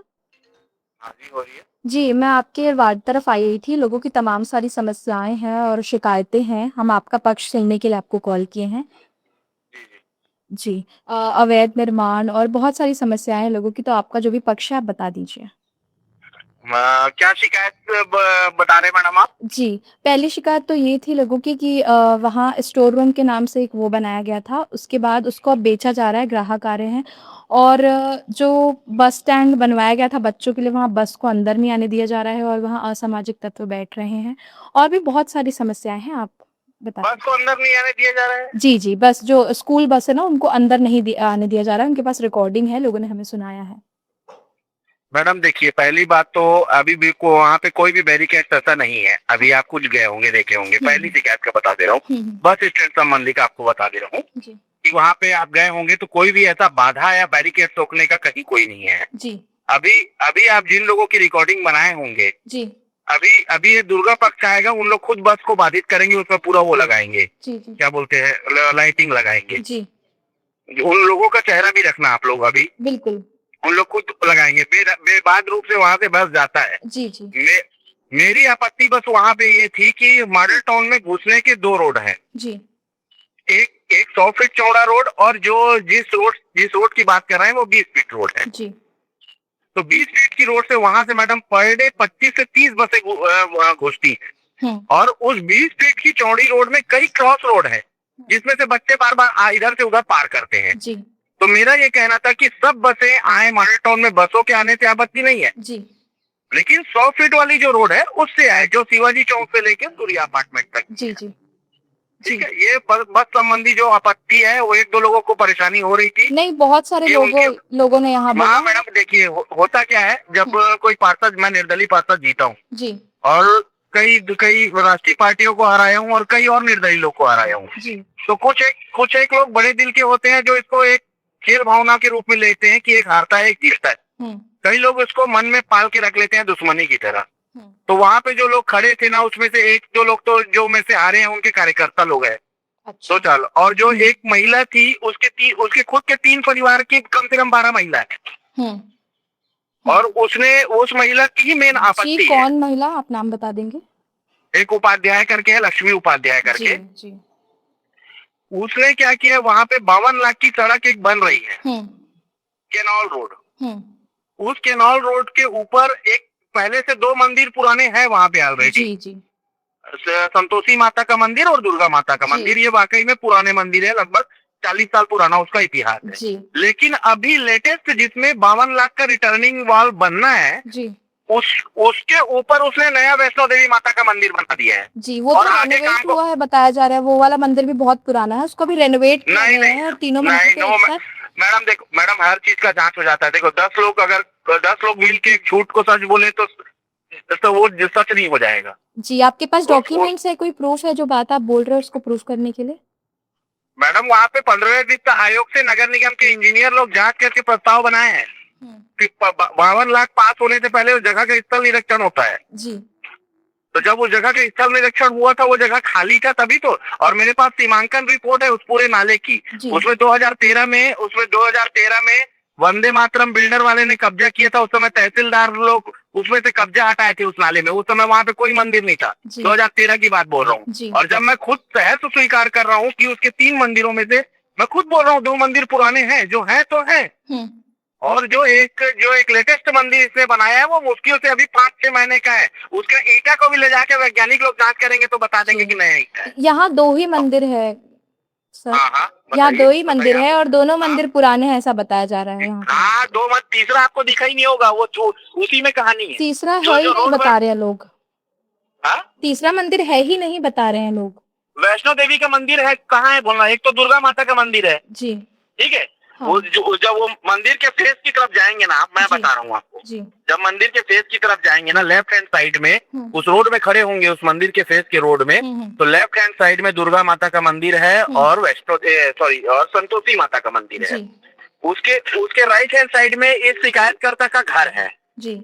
D: हाँ जी, हो रही है।
A: जी, मैं आपके वार्ड तरफ आई हुई थी। लोगों की तमाम सारी समस्याएं हैं और शिकायतें हैं। हम आपका पक्ष सुनने के लिए आपको कॉल किए हैं। जी, अवैध निर्माण और बहुत सारी समस्याएं हैं लोगों की, तो आपका जो भी पक्ष है आप बता दीजिए।
D: क्या शिकायत बता रहे मैडम आप?
A: जी, पहली शिकायत तो ये थी लोगों की कि वहाँ स्टोर रूम के नाम से एक वो बनाया गया था, उसके बाद उसको अब बेचा जा रहा है, ग्राहक आ रहे हैं। और जो बस स्टैंड बनवाया गया था बच्चों के लिए, वहाँ बस को अंदर नहीं आने दिया जा रहा है और वहाँ असामाजिक तत्व बैठ रहे हैं। और भी बहुत सारी समस्याएं हैं, आप बताइए।
D: बस को अंदर नहीं आने दिया जा रहा है?
A: जी जी, बस जो स्कूल बस है ना, उनको अंदर नहीं आने दिया जा रहा है। उनके पास रिकॉर्डिंग है, लोगों ने हमें सुनाया है।
D: मैडम देखिए, पहली बात तो अभी भी वहाँ पे कोई भी बैरिकेड ऐसा नहीं है। अभी आप कुछ गए होंगे, देखे होंगे। पहली शिकायत का बता दे रहा हूँ, बस स्टैंड संबंधी का आपको बता दे रहा हूँ कि वहाँ पे आप गए होंगे तो कोई भी ऐसा बाधा या बैरिकेड रोकने का कहीं कोई नहीं है
A: जी।
D: अभी आप जिन लोगों की रिकॉर्डिंग बनाए होंगे
A: जी,
D: अभी ये दुर्गा पक्ष आएगा, उन लोग खुद बस को बाधित करेंगे, उसमें पूरा वो लगाएंगे,
A: जी जी,
D: क्या बोलते हैं, लाइटिंग लगाएंगे।
A: जी
D: उन लोगों का चेहरा भी रखना आप लोग, अभी
A: बिल्कुल,
D: उन लोग खुद लगाएंगे। बेबाद रूप से वहाँ से बस जाता है।
A: जी जी,
D: मेरी आपत्ति बस वहाँ पे ये थी कि मॉडल टाउन में घुसने के 2 रोड हैं।
A: जी,
D: एक 100 फीट चौड़ा रोड, और जिस रोड की बात कर रहे हैं वो 20 फीट रोड है।
A: जी।
D: तो 20 फीट की रोड से वहां से मैडम पर डे 25 से 30 बसें घुसती हैं। और उस 20 फीट की चौड़ी रोड में कई क्रॉस रोड है, जिसमें से बच्चे बार बार इधर से उधर पार करते हैं।
A: जी,
D: तो मेरा ये कहना था कि सब बसें आए मॉडल टाउन में, बसों के आने से आपत्ति नहीं है,
A: जी,
D: लेकिन 100 फीट वाली जो रोड है उससे आए, जो शिवाजी चौक से लेके सूर्या अपार्टमेंट तक।
A: जी जी,
D: ठीक है। ये बस संबंधी जो आपत्ति है वो 1-2 लोगों को परेशानी हो रही थी।
A: नहीं, बहुत सारे लोगों ने यहाँ
D: हाँ मैडम देखिए, होता क्या है, जब कोई पार्षद, मैं निर्दलीय पार्षद जीता हूँ
A: जी,
D: और कई राष्ट्रीय पार्टियों को हराया हूँ और कई और निर्दलीय लोग को हराया हूँ। तो कुछ एक लोग बड़े दिल के होते हैं जो इसको एक खेल भावना के रूप में लेते हैं कि एक हारता है एक जीतता है। कई लोग इसको मन में पाल के रख लेते हैं दुश्मनी की तरह। तो वहाँ पे जो लोग खड़े थे ना, उसमें से 1-2 लोग तो जो में से आ रहे हैं उनके कार्यकर्ता लोग हैं।
A: अच्छा।
D: तो चलो, और जो एक महिला थी उसके खुद के 3 परिवार की कम से कम 12 महिला है, और उसने उस महिला की ही मेन आपत्ति है।
A: कौन महिला, आप नाम बता देंगे?
D: एक उपाध्याय करके है, लक्ष्मी उपाध्याय करके।
A: जी,
D: उसने क्या किया, वहाँ पे 52 लाख की सड़क एक बन रही है, केनॉल रोड। उस केनॉल रोड के ऊपर एक पहले से 2 मंदिर पुराने हैं वहाँ पे ऑलरेडी।
A: जी जी,
D: संतोषी माता का मंदिर और दुर्गा माता का मंदिर, ये वाकई में पुराने मंदिर है, लगभग 40 साल पुराना उसका इतिहास है
A: जी।
D: लेकिन अभी लेटेस्ट जिसमें 52 लाख का रिटर्निंग वॉल बनना है
A: जी,
D: उसके ऊपर उसने नया वैष्णो देवी माता का मंदिर बना दिया है
A: जी। वो तो रेनोवेट हुआ है बताया जा रहा है, वो वाला मंदिर भी बहुत पुराना है, उसको भी रेनोवेट किया गया है। तीनों
D: मैडम देखो मैडम, हर चीज का जांच हो जाता है। देखो 10 लोग अगर 10 लोग मिल के झूठ को सच बोले तो वो सच नहीं हो जाएगा।
A: जी, आपके पास डॉक्यूमेंट्स है, कोई प्रूफ है जो बात आप बोल रहे हो उसको प्रूफ करने के लिए?
D: मैडम वहाँ पे 15वें वित्त आयोग से नगर निगम के इंजीनियर लोग जांच करके प्रस्ताव बनाए हैं। 52 लाख पास होने से पहले उस जगह का स्थल निरीक्षण होता है
A: जी।
D: तो जब उस जगह का स्थल निरीक्षण हुआ था वो जगह खाली था तभी तो। और मेरे पास सीमांकन रिपोर्ट है उस पूरे नाले की, उसमें 2013 में वंदे मातरम बिल्डर वाले ने कब्जा किया था, उस समय तहसीलदार लोग उसमें से कब्जा हटाए थे उस नाले में। उस समय वहां पे कोई मंदिर नहीं था। 2013 की बात बोल रहा हूँ। और जब मैं खुद सहर्ष स्वीकार कर रहा हूँ कि उसके 3 मंदिरों में से मैं खुद बोल रहा हूँ 2 मंदिर पुराने हैं, जो है तो है, और जो एक लेटेस्ट मंदिर इसने बनाया है वो मुश्किल से अभी 5-6 महीने का है। उसका ईटा को भी ले जाके वैज्ञानिक लोग जांच करेंगे तो बता देंगे कि नया ईटा है।
A: यहाँ 2 ही मंदिर है सर।
D: हाँ,
A: यहाँ 2 ही
D: बताइए,
A: मंदिर
D: बताइए
A: है और दोनों मंदिर पुराने हैं, ऐसा बताया जा रहा है यहाँ पे।
D: हाँ, 2 मत, तीसरा आपको दिखा ही नहीं होगा, वो उसी में कहानी है।
A: तीसरा है ही नहीं बता रहे हैं लोग।
D: हाँ?
A: तीसरा मंदिर है ही नहीं बता रहे हैं लोग।
D: वैष्णो देवी का मंदिर है, कहाँ है बोलना। एक तो दुर्गा माता का मंदिर है
A: जी,
D: ठीक है।
A: हाँ।
D: जब वो मंदिर के फेस की तरफ जाएंगे ना, मैं बता रहा हूँ आपको, जब मंदिर के फेस की तरफ जाएंगे ना, लेफ्ट हैंड साइड में उस रोड में खड़े होंगे, उस मंदिर के फेस के रोड में, तो लेफ्ट हैंड साइड में दुर्गा माता का मंदिर है और और संतोषी माता का मंदिर है। उसके राइट हैंड साइड में एक शिकायतकर्ता का घर है
A: जी।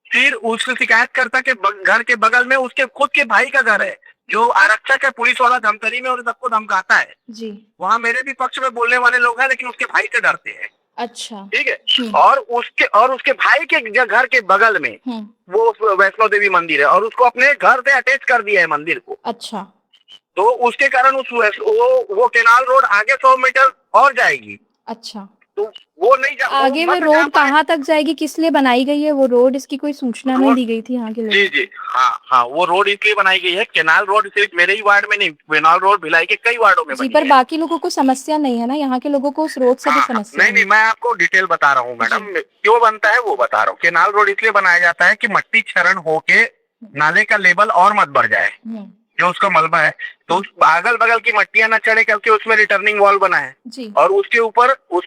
D: फिर उस शिकायतकर्ता के घर के बगल में उसके खुद के भाई का घर है, जो आरक्षक है, पुलिस वाला धमतरी में, और सबको धमकाता है जी। वहाँ मेरे भी पक्ष में बोलने वाले लोग हैं, लेकिन उसके भाई से डरते हैं। अच्छा, ठीक है। और उसके भाई के घर के बगल में वो वैष्णो देवी मंदिर है, और उसको अपने घर से अटैच कर दिया है मंदिर को। अच्छा, तो उसके कारण वो केनाल रोड आगे 100 मीटर और जाएगी। अच्छा, तो वो नहीं
A: आगे वो रोड कहाँ तक जाएगी, किस लिए बनाई गई है वो रोड, इसकी कोई सूचना नहीं दी गई थी यहाँ के लोगों को?
D: जी, हाँ, वो रोड इसलिए बनाई गई है। केनाल रोड सिर्फ मेरे ही वार्ड में नहीं, केनाल रोड भिलाई के कई वार्डों में
A: जी, पर बाकी लोगों को समस्या नहीं है ना, यहाँ के लोगों को उस रोड से भी समस्या
D: नहीं, मैं आपको डिटेल बता रहा हूँ मैडम, क्यों बनता है वो बता रहा हूँ। केनाल रोड इसलिए बनाया जाता है कि मट्टी क्षरण होके नाले का लेवल और मत बढ़ जाए, जो उसका मलबा है, तो अगल बगल की मट्टियां न चढ़े करके उसमें रिटर्निंग वॉल बना है जी। और उसके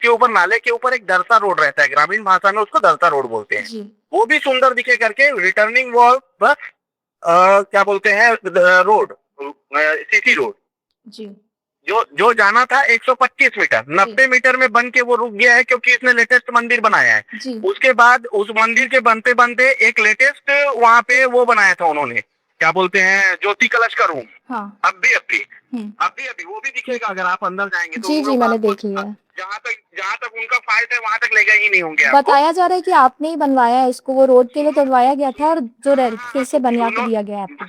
D: ऊपर नाले के ऊपर एक दरसा रोड रहता है, ग्रामीण भाषा में उसको दरसा रोड बोलते हैं जी। वो भी सुंदर दिखे करके रिटर्निंग वॉल बस क्या बोलते हैं रोड, सीसी रोड जी, जो जाना था 125 मीटर 90 मीटर में बन के वो रुक गया है, क्योंकि इसने लेटेस्ट मंदिर बनाया है जी। उसके बाद उस मंदिर के बनते बनते एक लेटेस्ट वहाँ पे वो बनाया था उन्होंने, क्या बोलते हैं, ज्योति कलश का रूम। हाँ। अभी वो भी दिखेगा अगर आप अंदर जाएंगे तो।
A: जी, मैंने देख लिया।
D: जहाँ तक उनका फाइट है वहाँ तक ले गए ही नहीं होंगे।
A: बताया जा रहा है कि आपने ही बनवाया है इसको, वो रोड के लिए बनवाया गया था और जो फिर से बनवा के दिया गया आपको।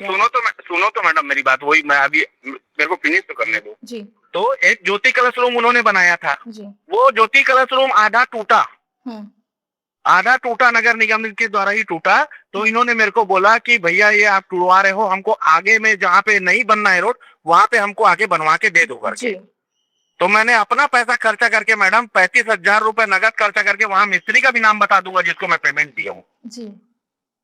D: सुनो तो मैडम मेरी बात, वही मैं अभी मेरे को फिनिश तो करने दो जी। तो एक ज्योति कलश रूम उन्होंने बनाया था जी। वो ज्योति कलश रूम आधा टूटा नगर निगम के द्वारा ही टूटा। तो इन्होंने मेरे को बोला कि भैया ये आप टूटवा रहे हो, हमको आगे में जहाँ पे नहीं बनना है रोड वहाँ पे हमको आगे बनवा के दे दो करके। तो मैंने अपना पैसा खर्चा करके मैडम 35,000 रुपए नगद खर्चा करके, वहाँ मिस्त्री का भी नाम बता दूंगा जिसको मैं पेमेंट दिया हूँ जी,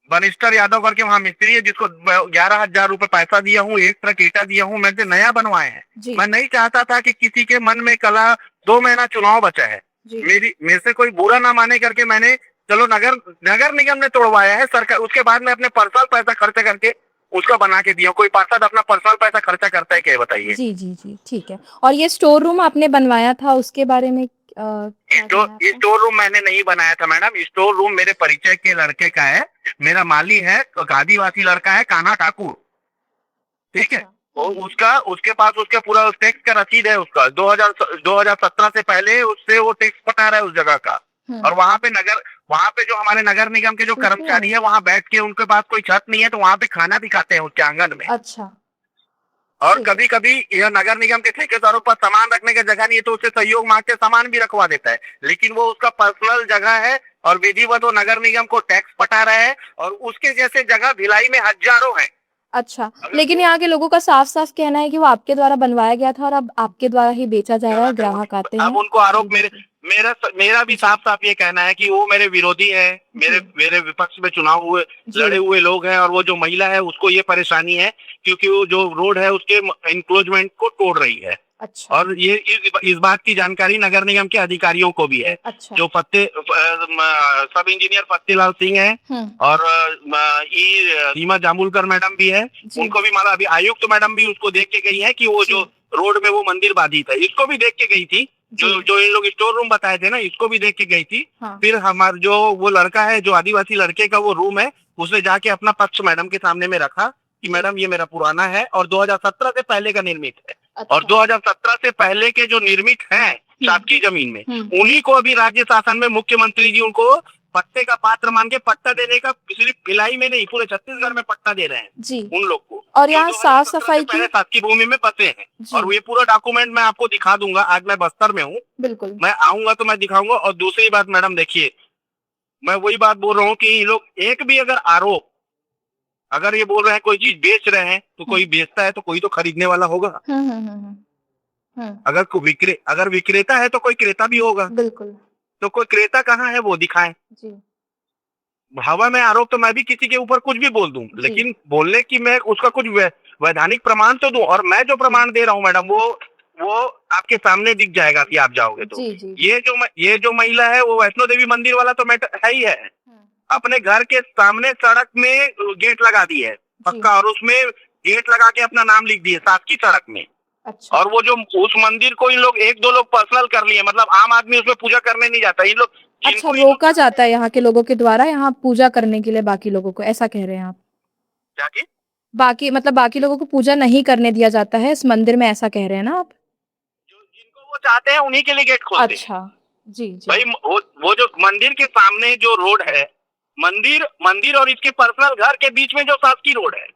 D: बनिस्टर यादव करके वहाँ मिस्त्री है, जिसको 11,000 रुपए पैसा दिया हूँ, 1 ट्रक ईटा दिया हूँ, मैंने नया बनवाए हैं। मैं नहीं चाहता था कि किसी के मन में कला, 2 महीना चुनाव बचा है, मेरे से कोई बुरा ना माने करके मैंने, चलो नगर निगम ने तोड़वाया है सरकार, उसके बाद में अपने पर्सनल पैसा खर्चा करके उसका बना के दिया। कोई पार्षद अपना पर्सनल पैसा खर्चा करता है क्या, बताइए? जी, ठीक है। और ये स्टोर रूम आपने बनवाया था, उसके बारे में स्टोर रूम मैंने नहीं बनाया था मैडम, स्टोर रूम मेरे परिचय के लड़के का है, मेरा माली है, आदिवासी लड़का है, कान्हा ठाकुर, ठीक है। उसके पास उसके पूरा टैक्स का रसीद है उसका, 2017 से पहले उससे वो टैक्स कटा रहा है उस जगह का। और वहाँ पे जो हमारे नगर निगम के जो कर्मचारी है, वहाँ बैठ के, उनके पास कोई छत नहीं है तो वहाँ पे खाना भी खाते हैं उसके आंगन में। अच्छा। और कभी कभी यह नगर निगम के ठेकेदारों पर सामान रखने की जगह नहीं है तो उससे सहयोग मांग के सामान भी रखवा देता है, लेकिन वो उसका पर्सनल जगह है और विधिवत वो नगर निगम को टैक्स पटा रहा है, और उसके जैसे जगह भिलाई में हजारों है।
A: अच्छा, लेकिन यहाँ के लोगों का साफ साफ कहना है कि वो आपके द्वारा बनवाया गया था और अब आपके द्वारा ही बेचा जा रहा है, ग्राहक आते हैं।
D: अब उनको आरोप मेरा भी साफ साफ ये कहना है कि वो मेरे विरोधी है, मेरे विपक्ष में चुनाव हुए लड़े हुए लोग हैं, और वो जो महिला है उसको ये परेशानी है क्योंकि वो जो रोड है उसके इंक्लोजमेंट को तोड़ रही है। अच्छा। और ये इस बात की जानकारी नगर निगम के अधिकारियों को भी है। अच्छा। जो सब इंजीनियर फत्तेलाल सिंह है और सीमा जामुलकर मैडम भी है, उनको भी मारा। अभी आयुक्त मैडम भी उसको देख के गई है कि वो जो रोड में वो मंदिर बाधित है, इसको भी देख के गई थी। जो इन लोग स्टोर रूम बताए थे ना, इसको भी देख के गई थी। हाँ। फिर हमारा जो वो लड़का है, जो आदिवासी लड़के का वो रूम है, उसने जाके अपना पक्ष मैडम के सामने में रखा कि मैडम ये मेरा पुराना है और 2017 से पहले का निर्मित है। अच्छा। और 2017 से पहले के जो निर्मित हैं शासकीय जमीन में, उन्हीं को अभी राज्य शासन में मुख्यमंत्री जी उनको पट्टे का पात्र मान के पट्टा देने का, सिर्फ भिलाई में नहीं पूरे छत्तीसगढ़ में पट्टा दे रहे हैं
A: जी
D: उन लोग को।
A: और यहाँ साफ सफाई की
D: शासकीय भूमि में बसे हैं,
A: जी।
D: और ये पूरा डॉक्यूमेंट मैं आपको दिखा दूंगा। आज मैं बस्तर में हूँ,
A: बिल्कुल
D: मैं आऊंगा तो मैं दिखाऊंगा। और दूसरी बात मैडम देखिए, मैं वही बात बोल रहा हूँ कि ये लोग एक भी अगर आरोप, अगर ये बोल रहे हैं कोई चीज बेच रहे हैं तो कोई बेचता है तो कोई तो खरीदने वाला होगा। अगर विक्रेता है तो कोई क्रेता भी होगा।
A: बिल्कुल।
D: तो कोई क्रेता कहाँ है वो दिखाएं।
A: जी
D: हवा में आरोप तो मैं भी किसी के ऊपर कुछ भी बोल दूं, लेकिन बोलने की मैं उसका कुछ वैधानिक प्रमाण तो दूं। और मैं जो प्रमाण दे रहा हूं मैडम वो आपके सामने दिख जाएगा कि आप जाओगे तो।
A: जी।
D: ये जो महिला है वो वैष्णो देवी मंदिर वाला तो मैटर है ही है। अपने घर के सामने सड़क में गेट लगा दी है पक्का, और उसमें गेट लगा के अपना नाम लिख दिए शासकीय सड़क में।
A: अच्छा।
D: और वो जो उस मंदिर को इन लोग 1-2 लोग पर्सनल कर लिए, मतलब आम आदमी उसमें पूजा करने नहीं जाता। इन लोग
A: अच्छा, रोका जाता है यहाँ के लोगों के द्वारा यहाँ पूजा करने के लिए बाकी लोगों को, ऐसा कह रहे हैं आप?
D: क्या की?
A: बाकी लोगों को पूजा नहीं करने दिया जाता है इस मंदिर में, ऐसा कह रहे हैं ना आप?
D: जिनको वो चाहते हैं उन्हीं के लिए गेट खोलते हैं।
A: अच्छा जी।
D: भाई वो जो मंदिर के सामने जो रोड है, मंदिर और इसके पर्सनल घर के बीच में जो शासकीय रोड है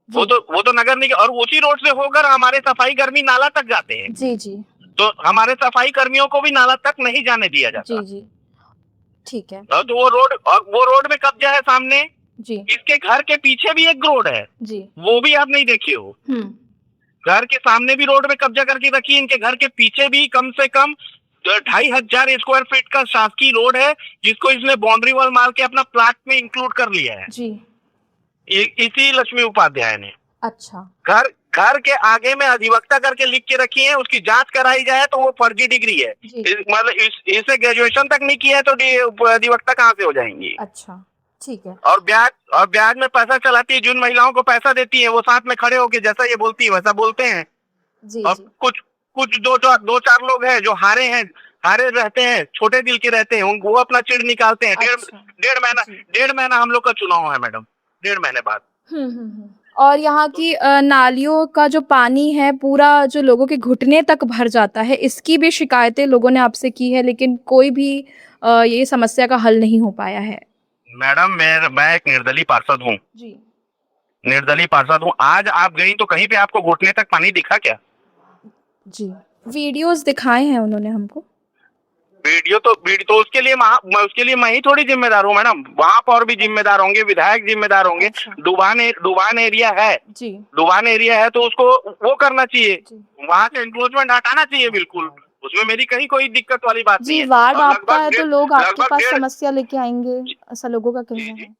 D: वो तो नगर निगम, और उसी रोड से होकर हमारे सफाई कर्मी नाला तक जाते हैं।
A: जी।
D: तो हमारे सफाई कर्मियों को भी नाला तक नहीं जाने दिया जाता।
A: जी ठीक है।
D: तो वो रोड में कब्जा है सामने
A: जी।
D: इसके घर के पीछे भी एक रोड है
A: जी,
D: वो भी आप नहीं देखे हो। घर के सामने भी रोड में कब्जा करके रखी है, इनके घर के पीछे भी कम से कम 2500 स्क्वायर फीट का शासकीय रोड है, जिसको इसने बाउंड्री वॉल मार के अपना प्लाट में इंक्लूड कर लिया है
A: जी।
D: इसी लक्ष्मी उपाध्याय ने।
A: अच्छा।
D: घर के आगे में अधिवक्ता करके लिख के रखी है, उसकी जांच कराई जाए तो वो फर्जी डिग्री है। मतलब इसे ग्रेजुएशन तक नहीं किया है तो अधिवक्ता कहाँ से हो जाएंगी।
A: अच्छा ठीक है।
D: और ब्याज में पैसा चलाती है, जिन महिलाओं को पैसा देती है वो साथ में खड़े होके जैसा ये बोलती है वैसा बोलते हैं। और कुछ दो चार लोग हैं जो हारे रहते हैं, छोटे दिल के रहते हैं, वो अपना चिड़ निकालते हैं। डेढ़ महीना हम लोग का चुनाव है मैडम, 1.5 महीने बाद।
A: और यहाँ की नालियों का जो पानी है पूरा जो लोगों के घुटने तक भर जाता है, इसकी भी शिकायतें लोगों ने आपसे की है, लेकिन कोई भी ये समस्या का हल नहीं हो पाया है।
D: मैडम मैं एक निर्दलीय पार्षद हूँ
A: जी।
D: निर्दलीय पार्षद हूँ। आज आप गई तो कहीं पे आपको घुटने तक पानी दिखा क्या?
A: जी, वीडियोस दिखाए हैं उन्होंने हमको।
D: वीडियो तो उसके लिए मैं ही थोड़ी जिम्मेदार हूँ मैडम, वहाँ पर भी जिम्मेदार होंगे, विधायक जिम्मेदार होंगे। डुबान एरिया है
A: जी।
D: डुबान एरिया है तो उसको वो करना चाहिए, वहाँ से इंक्रोचमेंट हटाना चाहिए। बिल्कुल, उसमें मेरी कहीं कोई दिक्कत वाली बात नहीं है।
A: वार्ड आपका है तो लोग आपके पास समस्या लेके आएंगे, ऐसा लोगों का कहना है।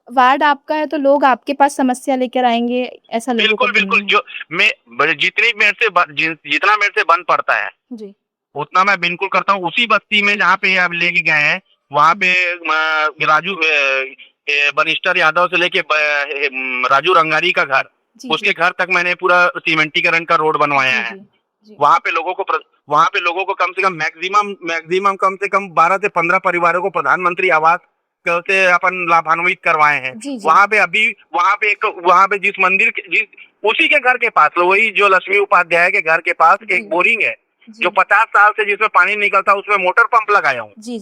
A: वार्ड आपका है तो लोग आपके पास समस्या लेकर आएंगे, ऐसा लोगों का कहना है।
D: बिल्कुल, जो जितना मेरे से बन पड़ता है
A: जी
D: उतना मैं बिल्कुल करता हूँ। उसी बस्ती में जहाँ पे आप लेके गए हैं वहाँ पे राजू बनिस्टर यादव से लेके राजू रंगारी का घर, उसके घर तक मैंने पूरा सीमेंटीकरण का रोड बनवाया है। वहाँ पे लोगों को कम से कम मैक्सिमम कम से कम 12 से 15 परिवारों को प्रधानमंत्री आवास से अपन लाभान्वित करवाए हैं। वहाँ पे जिस मंदिर उसी के घर के पास, वही जो लक्ष्मी उपाध्याय के घर के पास एक बोरिंग है जो 50 साल से जिसमें पानी निकलता, उसमें मोटर पंप लगाया हूँ।
A: जी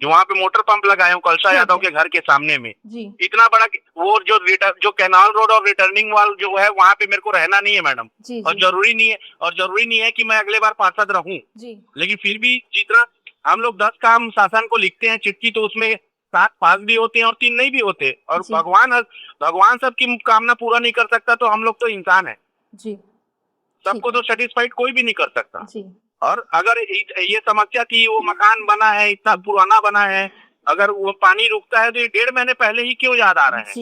D: जो वहाँ पे मोटर पंप लगाया हूँ कलसा यादव के घर के सामने में। इतना बड़ा वो जो कैनाल रोड और रिटर्निंग वॉल जो है वहाँ पे मेरे को रहना नहीं है मैडम। और जरूरी नहीं है कि मैं अगले बार पार्षद रहूं। लेकिन फिर भी जितना हम लोग 10 काम शासन को लिखते हैं चिट्ठी, तो उसमें 7 पास भी होते हैं और 3 नहीं भी होते। और भगवान सबकी कामना पूरा नहीं कर सकता, तो हम लोग तो इंसान है, सबको तो सेटिस्फाइड कोई भी नहीं कर सकता। और अगर ये समस्या थी, वो मकान बना है, इतना पुराना बना है, अगर वो पानी रुकता है तो ये 1.5 महीने पहले ही क्यों याद आ रहा है?